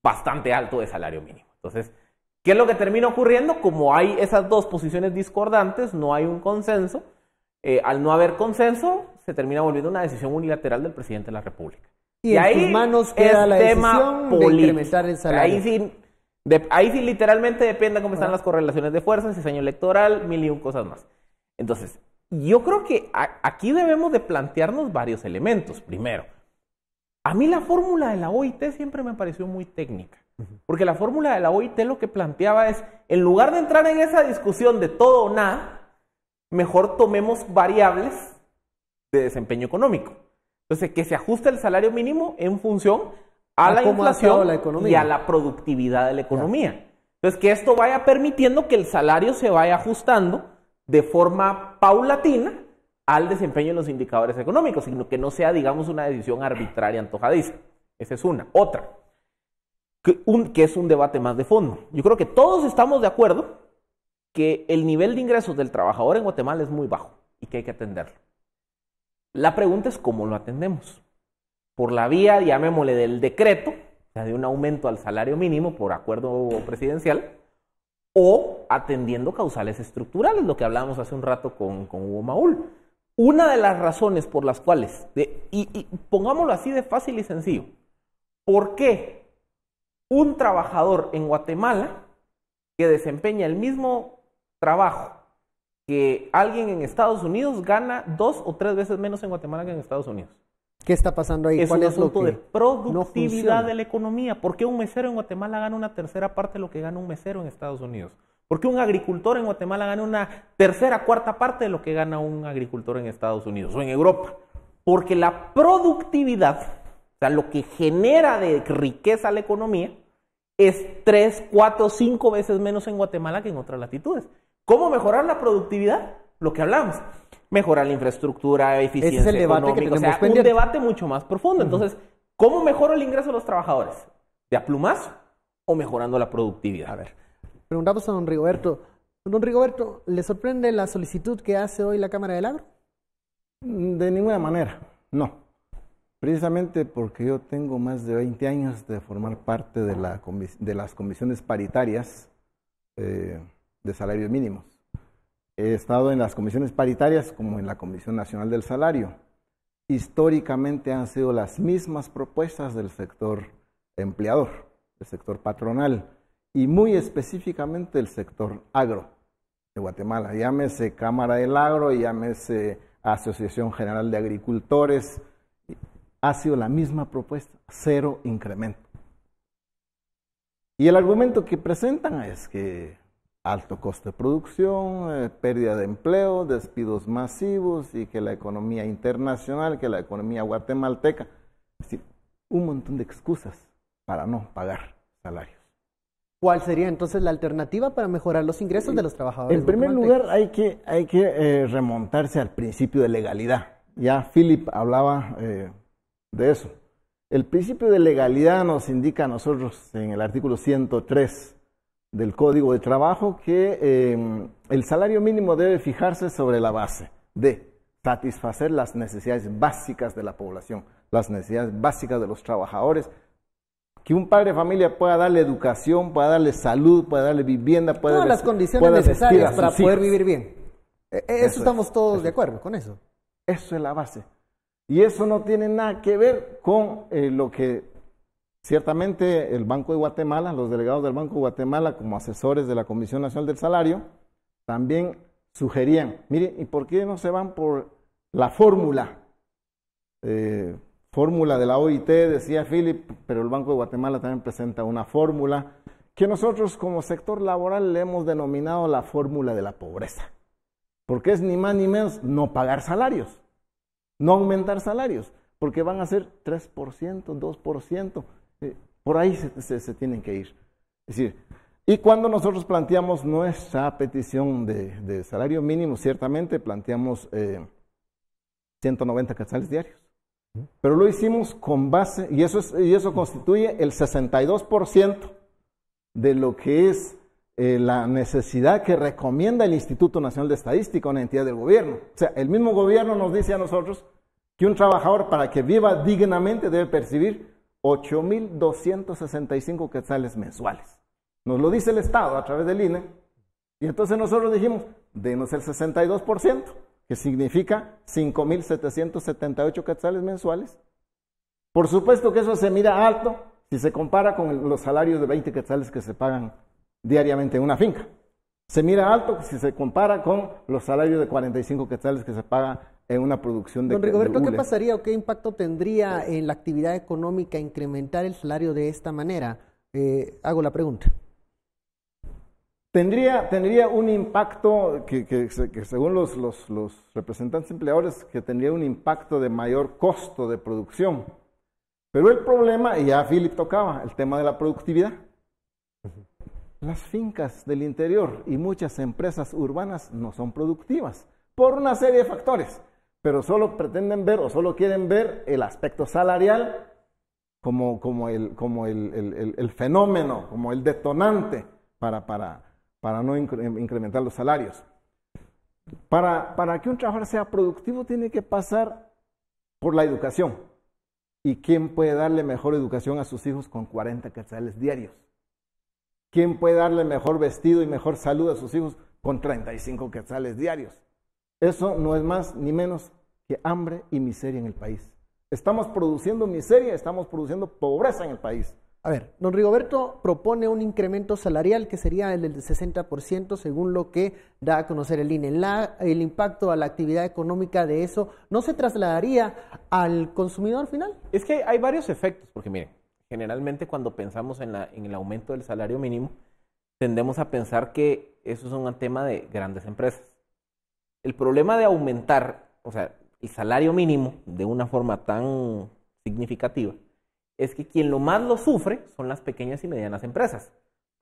bastante alto de salario mínimo. Entonces, ¿qué es lo que termina ocurriendo? Como hay esas dos posiciones discordantes, no hay un consenso. Al no haber consenso, se termina volviendo una decisión unilateral del presidente de la República. Y en sus manos queda la decisión de incrementar el salario. Ahí sí, Ahí sí literalmente depende cómo están las correlaciones de fuerzas, si es año electoral, mil y un cosas más. Entonces, yo creo que aquí debemos de plantearnos varios elementos. Primero, a mí la fórmula de la OIT siempre me pareció muy técnica. Porque la fórmula de la OIT lo que planteaba es, en lugar de entrar en esa discusión de todo o nada, mejor tomemos variables de desempeño económico. Entonces, que se ajuste el salario mínimo en función a la inflación y a la productividad de la economía. Entonces, que esto vaya permitiendo que el salario se vaya ajustando de forma paulatina al desempeño en los indicadores económicos, sino que no sea, digamos, una decisión arbitraria antojadiza. Esa es una. Otra, que es un debate más de fondo. Yo creo que todos estamos de acuerdo que el nivel de ingresos del trabajador en Guatemala es muy bajo y que hay que atenderlo. La pregunta es cómo lo atendemos. Por la vía, llamémosle, del decreto, o sea, de un aumento al salario mínimo por acuerdo presidencial, o atendiendo causales estructurales, lo que hablábamos hace un rato con Hugo Maúl. Una de las razones por las cuales, y pongámoslo así de fácil y sencillo, ¿por qué un trabajador en Guatemala que desempeña el mismo trabajo que alguien en Estados Unidos gana 2 o 3 veces menos en Guatemala que en Estados Unidos? ¿Qué está pasando ahí? ¿Cuál es un asunto de productividad de la economía? ¿Por qué un mesero en Guatemala gana una tercera parte de lo que gana un mesero en Estados Unidos? ¿Por qué un agricultor en Guatemala gana una tercera, cuarta parte de lo que gana un agricultor en Estados Unidos o en Europa? Porque la productividad, o sea, lo que genera de riqueza a la economía, es 3, 4, 5 veces menos en Guatemala que en otras latitudes. ¿Cómo mejorar la productividad? Lo que hablamos. Mejorar la infraestructura, eficiencia Ese es el debate económica, que tenemos pendiente. Un debate mucho más profundo. Entonces, ¿cómo mejoro el ingreso de los trabajadores? ¿De a plumazo o mejorando la productividad? A ver, preguntamos a don Rigoberto. Don Rigoberto, ¿le sorprende la solicitud que hace hoy la Cámara del Agro? De ninguna manera, no. Precisamente porque yo tengo más de 20 años de formar parte de las comisiones paritarias de salarios mínimos. He estado en las comisiones paritarias como en la Comisión Nacional del Salario. Históricamente han sido las mismas propuestas del sector empleador, del sector patronal y muy específicamente del sector agro de Guatemala. Llámese Cámara del Agro, llámese Asociación General de Agricultores. Ha sido la misma propuesta, 0 incremento. Y el argumento que presentan es que alto costo de producción, pérdida de empleo, despidos masivos y que la economía internacional, que la economía guatemalteca, es decir, un montón de excusas para no pagar salarios. ¿Cuál sería entonces la alternativa para mejorar los ingresos de los trabajadores? En primer lugar, hay que remontarse al principio de legalidad. Ya Philip hablaba de eso. El principio de legalidad nos indica a nosotros en el artículo 103 del Código de Trabajo que el salario mínimo debe fijarse sobre la base de satisfacer las necesidades básicas de la población, las necesidades básicas de los trabajadores, que un padre de familia pueda darle educación, pueda darle salud, pueda darle vivienda, pueda todas las condiciones necesarias para poder vivir bien. Eso estamos todos de acuerdo con eso. Eso es la base. Y eso no tiene nada que ver con lo que ciertamente el Banco de Guatemala, los delegados del Banco de Guatemala como asesores de la Comisión Nacional del Salario, también sugerían, miren, ¿y por qué no se van por la fórmula? Fórmula de la OIT, decía Philip, pero el Banco de Guatemala también presenta una fórmula que nosotros como sector laboral le hemos denominado la fórmula de la pobreza, porque es ni más ni menos no pagar salarios, no aumentar salarios, porque van a ser 3%, 2%, por ahí se tienen que ir. Es decir, y cuando nosotros planteamos nuestra petición de salario mínimo, ciertamente planteamos 190 quetzales diarios. Pero lo hicimos con base, y eso constituye el 62% de lo que es la necesidad que recomienda el Instituto Nacional de Estadística, una entidad del gobierno. O sea, el mismo gobierno nos dice a nosotros que un trabajador para que viva dignamente debe percibir 8,265 quetzales mensuales. Nos lo dice el Estado a través del INE, y entonces nosotros dijimos, denos el 62%, que significa 5,778 quetzales mensuales. Por supuesto que eso se mira alto si se compara con los salarios de 20 quetzales que se pagan diariamente en una finca. Se mira alto si se compara con los salarios de 45 quetzales que se pagan en una producción de Don Rigoberto, hule. ¿qué pasaría o qué impacto tendría en la actividad económica incrementar el salario de esta manera? Hago la pregunta. Tendría un impacto que según los representantes empleadores, que tendría un impacto de mayor costo de producción. Pero el problema, y ya Philip tocaba, el tema de la productividad. Las fincas del interior y muchas empresas urbanas no son productivas por una serie de factores, pero solo pretenden ver o solo quieren ver el aspecto salarial como el fenómeno, como el detonante para no incrementar los salarios. Para que un trabajador sea productivo tiene que pasar por la educación. ¿Y quién puede darle mejor educación a sus hijos con 40 quetzales diarios? ¿Quién puede darle mejor vestido y mejor salud a sus hijos con 35 quetzales diarios? Eso no es más ni menos que hambre y miseria en el país. Estamos produciendo miseria, estamos produciendo pobreza en el país. A ver, don Rigoberto propone un incremento salarial que sería el del 60% según lo que da a conocer el INE. El impacto a la actividad económica de eso no se trasladaría al consumidor final. Es que hay varios efectos, porque miren, generalmente cuando pensamos en el aumento del salario mínimo, tendemos a pensar que eso es un tema de grandes empresas. El problema de aumentar, o sea, el salario mínimo de una forma tan significativa, es que quien lo más lo sufre son las pequeñas y medianas empresas.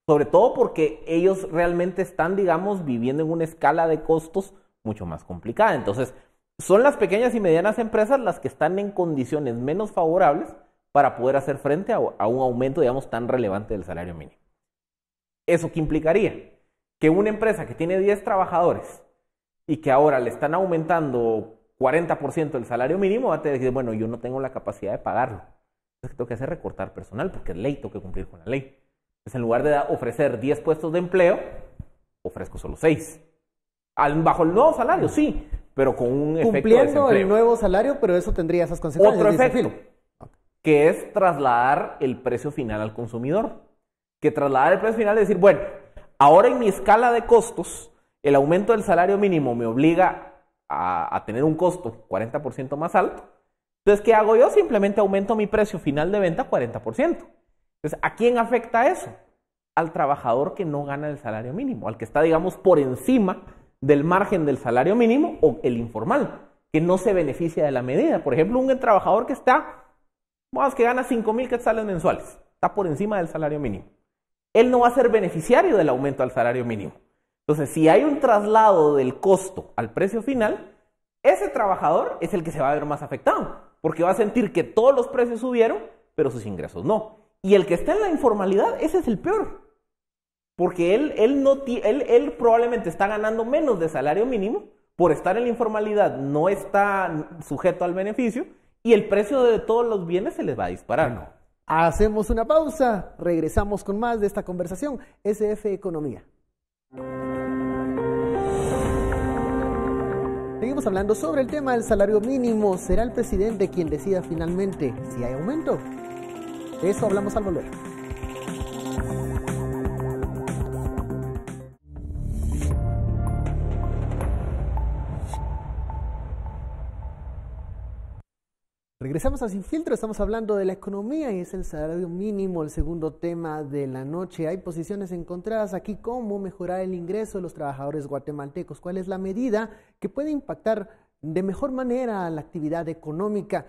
Sobre todo porque ellos realmente están, digamos, viviendo en una escala de costos mucho más complicada. Entonces, son las pequeñas y medianas empresas las que están en condiciones menos favorables para poder hacer frente a un aumento, digamos, tan relevante del salario mínimo. ¿Eso qué implicaría? Que una empresa que tiene 10 trabajadores y que ahora le están aumentando 40% el salario mínimo, va a tener que decir, bueno, yo no tengo la capacidad de pagarlo. Entonces, tengo que hacer recortar personal porque es ley, tengo que cumplir con la ley. Entonces, en lugar de ofrecer 10 puestos de empleo, ofrezco solo 6. Bajo el nuevo salario, sí, pero con un efecto de desempleo. Cumpliendo el nuevo salario, pero eso tendría esas consecuencias. Otro efecto, que es trasladar el precio final al consumidor. Que trasladar el precio final es decir, bueno, ahora en mi escala de costos, el aumento del salario mínimo me obliga a tener un costo 40% más alto. Entonces, ¿qué hago yo? Simplemente aumento mi precio final de venta 40%. Entonces, ¿a quién afecta eso? Al trabajador que no gana el salario mínimo, al que está, digamos, por encima del margen del salario mínimo o el informal, que no se beneficia de la medida. Por ejemplo, un trabajador que que gana 5,000 quetzales mensuales, está por encima del salario mínimo. Él no va a ser beneficiario del aumento al salario mínimo. Entonces, si hay un traslado del costo al precio final, ese trabajador es el que se va a ver más afectado, porque va a sentir que todos los precios subieron, pero sus ingresos no. Y el que está en la informalidad, ese es el peor, porque él probablemente está ganando menos de salario mínimo, por estar en la informalidad no está sujeto al beneficio, y el precio de todos los bienes se les va a disparar. Bueno, hacemos una pausa, regresamos con más de esta conversación. SF Economía. Seguimos hablando sobre el tema del salario mínimo. ¿Será el presidente quien decida finalmente si hay aumento? De eso hablamos al volver. Regresamos a Sin Filtro, estamos hablando de la economía y es el salario mínimo, el segundo tema de la noche. Hay posiciones encontradas aquí, cómo mejorar el ingreso de los trabajadores guatemaltecos, cuál es la medida que puede impactar de mejor manera la actividad económica.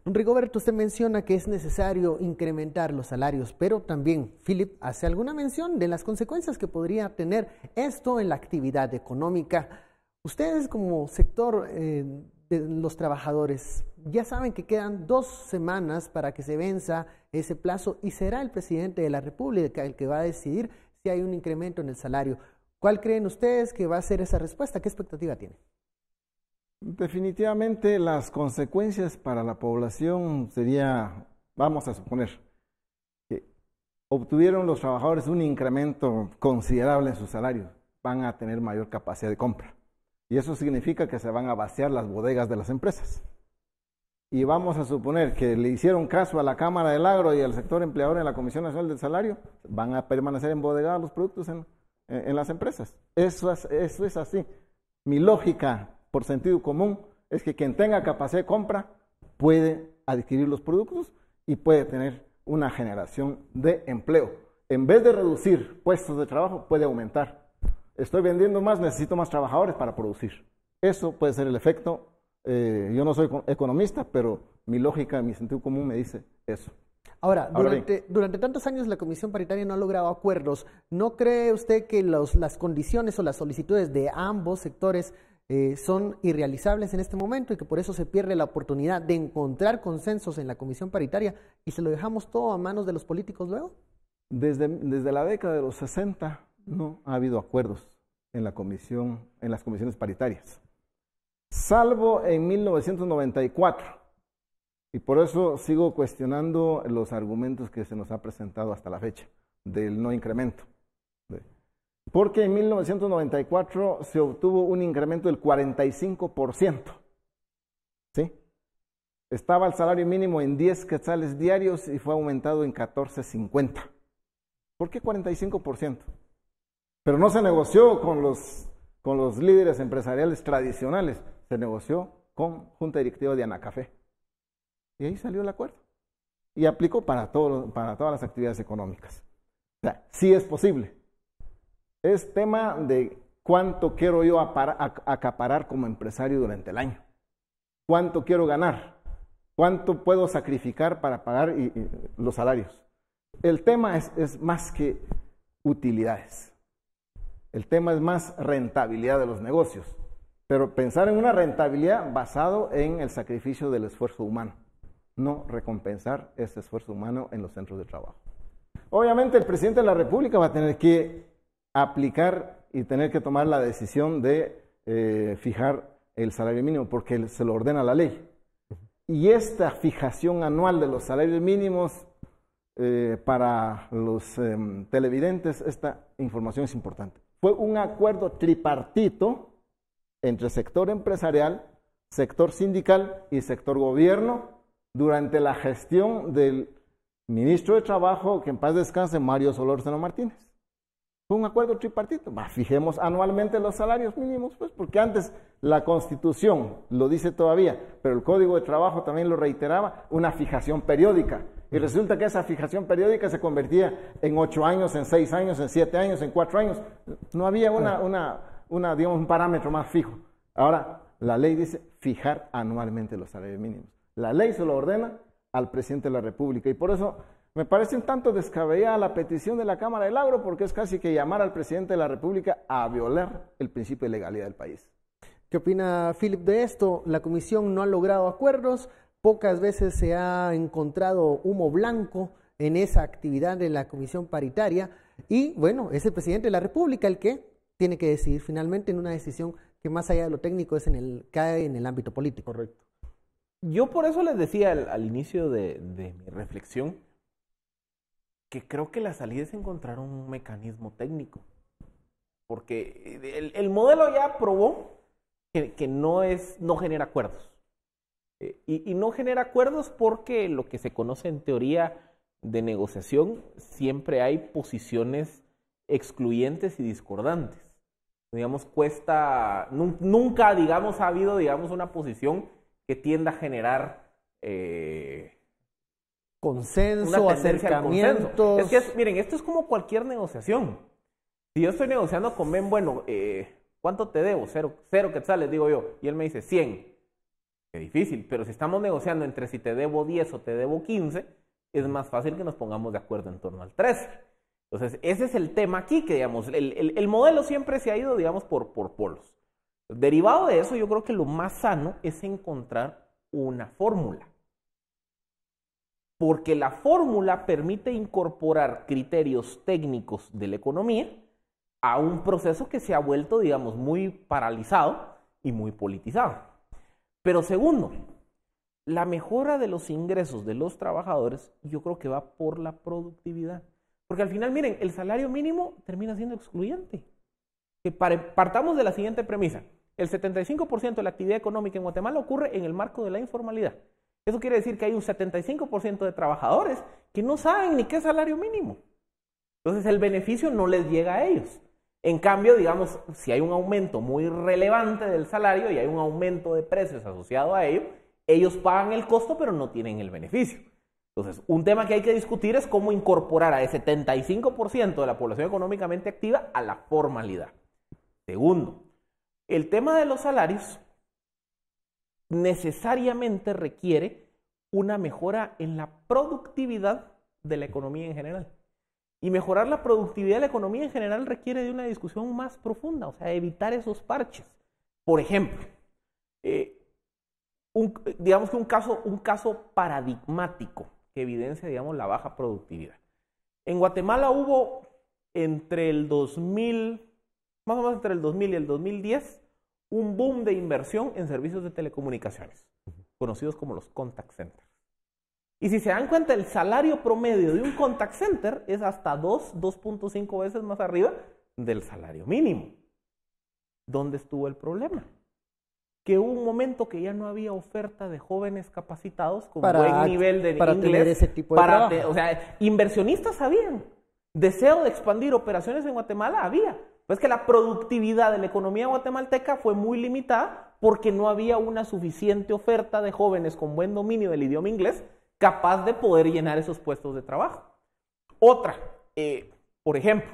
Don Rigoberto, usted menciona que es necesario incrementar los salarios, pero también Philip hace alguna mención de las consecuencias que podría tener esto en la actividad económica. Ustedes como sector de los trabajadores ya saben que quedan 2 semanas para que se venza ese plazo y será el presidente de la República el que va a decidir si hay un incremento en el salario. ¿Cuál creen ustedes que va a ser esa respuesta? ¿Qué expectativa tienen? Definitivamente las consecuencias para la población sería, vamos a suponer, que obtuvieron los trabajadores un incremento considerable en su salario, van a tener mayor capacidad de compra. Y eso significa que se van a vaciar las bodegas de las empresas. y vamos a suponer que le hicieron caso a la Cámara del Agro y al sector empleador en la Comisión Nacional del Salario, van a permanecer embodegados los productos en las empresas. Eso es así. Mi lógica, por sentido común, es que quien tenga capacidad de compra puede adquirir los productos y puede tener una generación de empleo. En vez de reducir puestos de trabajo, puede aumentar. Estoy vendiendo más, necesito más trabajadores para producir. Eso puede ser el efecto. Yo no soy economista, pero mi lógica, mi sentido común me dice eso. Ahora, durante tantos años la Comisión Paritaria no ha logrado acuerdos. ¿No cree usted que las condiciones o las solicitudes de ambos sectores son irrealizables en este momento y que por eso se pierde la oportunidad de encontrar consensos en la Comisión Paritaria y se lo dejamos todo a manos de los políticos luego? Desde la década de los 60 no ha habido acuerdos en las comisiones paritarias, salvo en 1994. Y por eso sigo cuestionando los argumentos que se nos ha presentado hasta la fecha del no incremento. Porque en 1994 se obtuvo un incremento del 45%. ¿Sí? Estaba el salario mínimo en 10 quetzales diarios y fue aumentado en 14.50. ¿Por qué 45%? Pero no se negoció con los líderes empresariales tradicionales, se negoció con Junta Directiva de Anacafé. Y ahí salió el acuerdo. Y aplicó para todas las actividades económicas. O sea, sí es posible. Es tema de cuánto quiero yo acaparar como empresario durante el año. ¿Cuánto quiero ganar? ¿Cuánto puedo sacrificar para pagar los salarios? El tema es más que utilidades. El tema es más rentabilidad de los negocios. Pero pensar en una rentabilidad basado en el sacrificio del esfuerzo humano. No recompensar ese esfuerzo humano en los centros de trabajo. Obviamente el presidente de la República va a tener que aplicar y tener que tomar la decisión de fijar el salario mínimo porque se lo ordena la ley. Y esta fijación anual de los salarios mínimos para los televidentes, esta información es importante. Fue un acuerdo tripartito entre sector empresarial, sector sindical y sector gobierno durante la gestión del ministro de Trabajo, que en paz descanse, Mario Solórzano Martínez. Fue un acuerdo tripartito. Fijemos anualmente los salarios mínimos, pues, porque antes la Constitución lo dice todavía, pero el Código de Trabajo también lo reiteraba, una fijación periódica. Y resulta que esa fijación periódica se convertía en 8 años, en 6 años, en 7 años, en 4 años. No había digamos, un parámetro más fijo. Ahora, la ley dice fijar anualmente los salarios mínimos. La ley se lo ordena al presidente de la República y por eso me parece un tanto descabellada la petición de la Cámara del Agro porque es casi que llamar al presidente de la República a violar el principio de legalidad del país. ¿Qué opina Philip de esto? La Comisión no ha logrado acuerdos, pocas veces se ha encontrado humo blanco en esa actividad de la Comisión Paritaria y bueno, es el presidente de la República el que tiene que decidir finalmente en una decisión que más allá de lo técnico cae en el ámbito político. Correcto. Yo por eso les decía al inicio de mi reflexión que creo que la salida es encontrar un mecanismo técnico. Porque el modelo ya probó que no genera acuerdos. Y no genera acuerdos porque lo que se conoce en teoría de negociación siempre hay posiciones excluyentes y discordantes. Digamos, nunca, digamos, ha habido, digamos, una posición que tienda a generar consenso, acercamientos. Es que, miren, esto es como cualquier negociación. Si yo estoy negociando con Ben, bueno, ¿cuánto te debo? Cero quetzales, digo yo. Y él me dice 100. Qué difícil, pero si estamos negociando entre si te debo 10 o te debo 15, es más fácil que nos pongamos de acuerdo en torno al 13. Entonces, ese es el tema aquí, que digamos, el modelo siempre se ha ido, digamos, por polos. Derivado de eso, yo creo que lo más sano es encontrar una fórmula. Porque la fórmula permite incorporar criterios técnicos de la economía a un proceso que se ha vuelto, digamos, muy paralizado y muy politizado. Pero segundo, la mejora de los ingresos de los trabajadores, yo creo que va por la productividad. Porque al final, miren, el salario mínimo termina siendo excluyente. Partamos de la siguiente premisa. El 75% de la actividad económica en Guatemala ocurre en el marco de la informalidad. Eso quiere decir que hay un 75% de trabajadores que no saben ni qué es salario mínimo. Entonces el beneficio no les llega a ellos. En cambio, digamos, si hay un aumento muy relevante del salario y hay un aumento de precios asociado a ello, ellos pagan el costo pero no tienen el beneficio. Entonces, un tema que hay que discutir es cómo incorporar a ese 75% de la población económicamente activa a la formalidad. Segundo, el tema de los salarios necesariamente requiere una mejora en la productividad de la economía en general. Y mejorar la productividad de la economía en general requiere de una discusión más profunda, o sea, evitar esos parches. Por ejemplo, digamos que un caso paradigmático que evidencia, digamos, la baja productividad. En Guatemala hubo entre el 2000, más o menos entre el 2000 y el 2010, un boom de inversión en servicios de telecomunicaciones, conocidos como los contact centers. Y si se dan cuenta, el salario promedio de un contact center es hasta 2.5 veces más arriba del salario mínimo. ¿Dónde estuvo el problema? Que hubo un momento que ya no había oferta de jóvenes capacitados con buen nivel de para inglés. Tener ese tipo de trabajo. O sea, inversionistas habían. Deseo de expandir operaciones en Guatemala había. Pues que la productividad de la economía guatemalteca fue muy limitada porque no había una suficiente oferta de jóvenes con buen dominio del idioma inglés capaz de poder llenar esos puestos de trabajo. Otra, por ejemplo,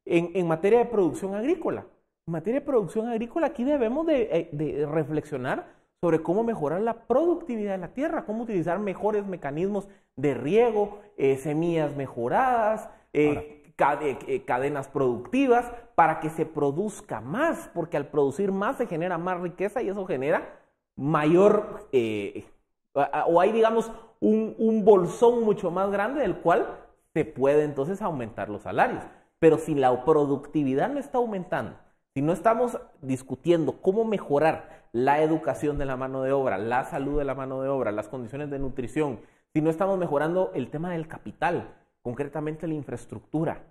en materia de producción agrícola. En materia de producción agrícola aquí debemos de reflexionar sobre cómo mejorar la productividad de la tierra, cómo utilizar mejores mecanismos de riego, semillas mejoradas, cadenas productivas para que se produzca más, porque al producir más se genera más riqueza y eso genera mayor, o hay, digamos, un bolsón mucho más grande del cual se puede entonces aumentar los salarios. Pero si la productividad no está aumentando, si no estamos discutiendo cómo mejorar la educación de la mano de obra, la salud de la mano de obra, las condiciones de nutrición, si no estamos mejorando el tema del capital, concretamente la infraestructura,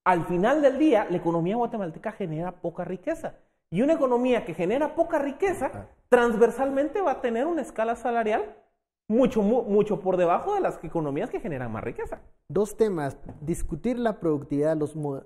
al final del día la economía guatemalteca genera poca riqueza. Y una economía que genera poca riqueza, transversalmente va a tener una escala salarial mucho por debajo de las economías que generan más riqueza. Dos temas, discutir la productividad,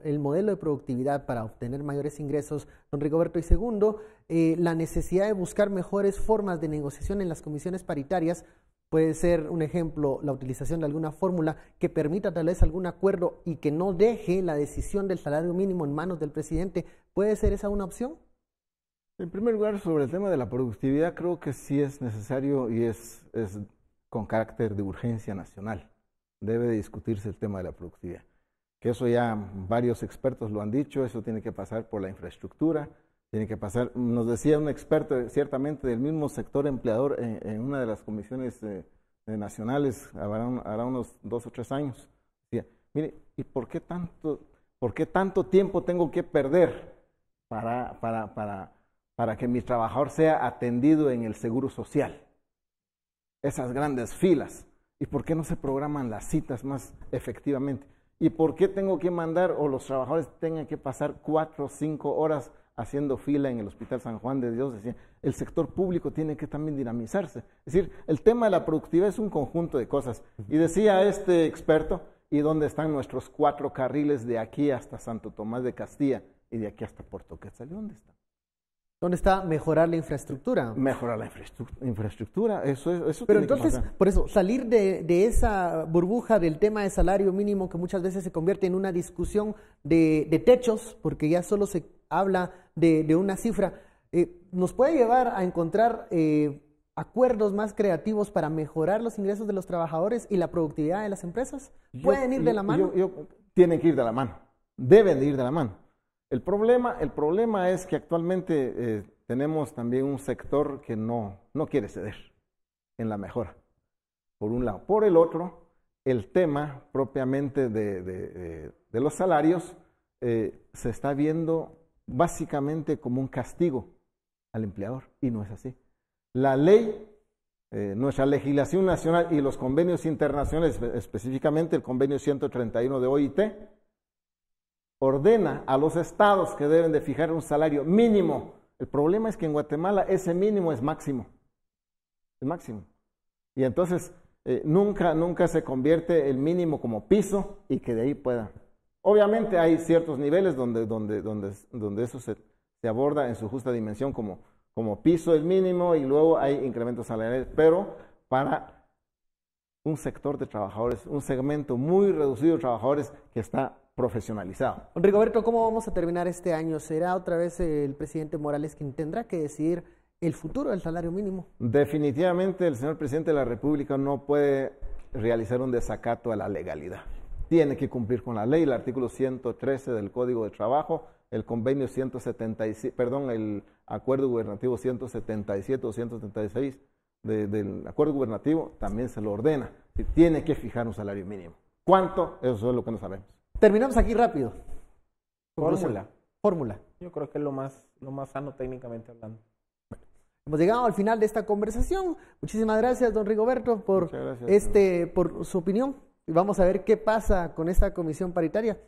el modelo de productividad para obtener mayores ingresos, don Rigoberto, y segundo, la necesidad de buscar mejores formas de negociación en las comisiones paritarias. Puede ser un ejemplo la utilización de alguna fórmula que permita tal vez algún acuerdo y que no deje la decisión del salario mínimo en manos del presidente. ¿Puede ser esa una opción? En primer lugar, sobre el tema de la productividad, creo que sí es necesario y es con carácter de urgencia nacional. Debe de discutirse el tema de la productividad. Que eso ya varios expertos lo han dicho, eso tiene que pasar por la infraestructura, tiene que pasar, nos decía un experto ciertamente del mismo sector empleador en una de las comisiones nacionales, hará unos 2 o 3 años, decía, mire, ¿y por qué tanto tiempo tengo que perder para que mi trabajador sea atendido en el seguro social? Esas grandes filas. ¿Y por qué no se programan las citas más efectivamente? ¿Y por qué tengo que mandar o los trabajadores tengan que pasar 4 o 5 horas haciendo fila en el Hospital San Juan de Dios? Decía, el sector público tiene que también dinamizarse. Es decir, el tema de la productividad es un conjunto de cosas. Y decía este experto, ¿y dónde están nuestros 4 carriles de aquí hasta Santo Tomás de Castilla y de aquí hasta Puerto Quetzal? ¿Dónde están? ¿Dónde está mejorar la infraestructura? Mejorar la infraestructura, eso Pero entonces, por eso, salir de esa burbuja del tema de salario mínimo que muchas veces se convierte en una discusión de techos, porque ya solo se habla de una cifra, nos puede llevar a encontrar acuerdos más creativos para mejorar los ingresos de los trabajadores y la productividad de las empresas. ¿Pueden ir de la mano? Tienen que ir de la mano, deben de ir de la mano. El problema es que actualmente tenemos también un sector que no quiere ceder en la mejora, por un lado. Por el otro, el tema propiamente de los salarios se está viendo básicamente como un castigo al empleador, y no es así. La ley, nuestra legislación nacional y los convenios internacionales, específicamente el convenio 131 de OIT, ordena a los estados que deben de fijar un salario mínimo. El problema es que en Guatemala ese mínimo es máximo. Es máximo. Y entonces nunca se convierte el mínimo como piso y que de ahí pueda. Obviamente hay ciertos niveles donde eso se aborda en su justa dimensión como piso el mínimo y luego hay incrementos salariales, pero para un sector de trabajadores, un segmento muy reducido de trabajadores que está profesionalizado. Rigoberto, ¿cómo vamos a terminar este año? ¿Será otra vez el presidente Morales quien tendrá que decidir el futuro del salario mínimo? Definitivamente el señor presidente de la República no puede realizar un desacato a la legalidad. Tiene que cumplir con la ley, el artículo 113 del Código de Trabajo, el convenio 177, perdón, el acuerdo gubernativo 177 o 176 del acuerdo gubernativo también se lo ordena. Que tiene que fijar un salario mínimo. ¿Cuánto? Eso es lo que no sabemos. Terminamos aquí rápido. Fórmula. Yo creo que es lo más sano técnicamente hablando. Hemos llegado al final de esta conversación. Muchísimas gracias, don Rigoberto, por su opinión. Y vamos a ver qué pasa con esta comisión paritaria.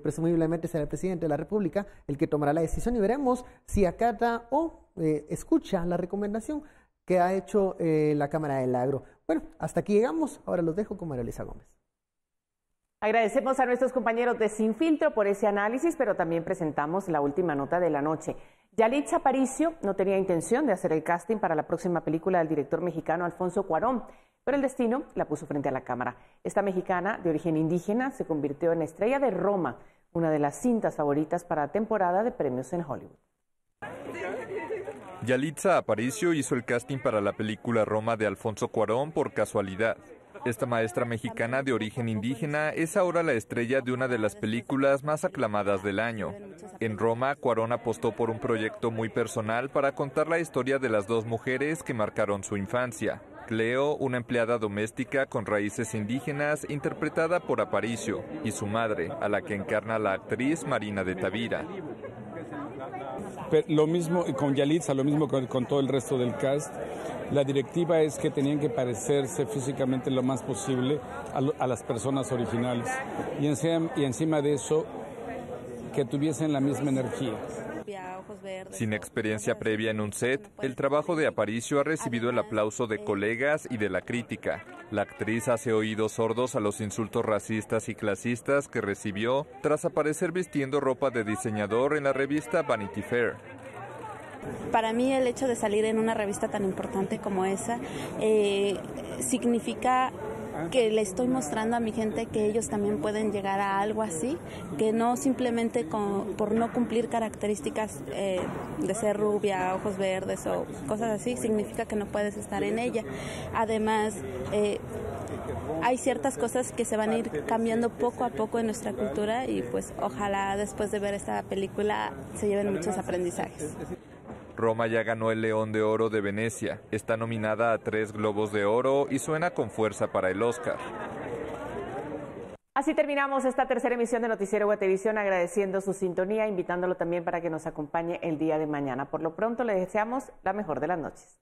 Presumiblemente será el presidente de la República el que tomará la decisión y veremos si acata o escucha la recomendación que ha hecho la Cámara del Agro. Bueno, hasta aquí llegamos. Ahora los dejo con María Elisa Gómez. Agradecemos a nuestros compañeros de Sin Filtro por ese análisis, pero también presentamos la última nota de la noche. Yalitza Aparicio no tenía intención de hacer el casting para la próxima película del director mexicano Alfonso Cuarón, pero el destino la puso frente a la cámara. Esta mexicana de origen indígena se convirtió en la estrella de Roma, una de las cintas favoritas para la temporada de premios en Hollywood. Yalitza Aparicio hizo el casting para la película Roma de Alfonso Cuarón por casualidad. Esta maestra mexicana de origen indígena es ahora la estrella de una de las películas más aclamadas del año. En Roma, Cuarón apostó por un proyecto muy personal para contar la historia de las dos mujeres que marcaron su infancia. Cleo, una empleada doméstica con raíces indígenas, interpretada por Aparicio, y su madre, a la que encarna la actriz Marina de Tavira. Lo mismo con Yalitza, lo mismo con todo el resto del cast. La directiva es que tenían que parecerse físicamente lo más posible a las personas originales y encima de eso que tuviesen la misma energía. Sin experiencia previa en un set, el trabajo de Aparicio ha recibido el aplauso de colegas y de la crítica. La actriz hace oídos sordos a los insultos racistas y clasistas que recibió tras aparecer vistiendo ropa de diseñador en la revista Vanity Fair. Para mí el hecho de salir en una revista tan importante como esa significa que le estoy mostrando a mi gente que ellos también pueden llegar a algo así, que no simplemente por no cumplir características de ser rubia, ojos verdes o cosas así, significa que no puedes estar en ella. Además, hay ciertas cosas que se van a ir cambiando poco a poco en nuestra cultura y pues ojalá después de ver esta película se lleven muchos aprendizajes. Roma ya ganó el León de Oro de Venecia, está nominada a 3 Globos de Oro y suena con fuerza para el Oscar. Así terminamos esta tercera emisión de Noticiero Guatevisión, agradeciendo su sintonía, invitándolo también para que nos acompañe el día de mañana. Por lo pronto le deseamos la mejor de las noches.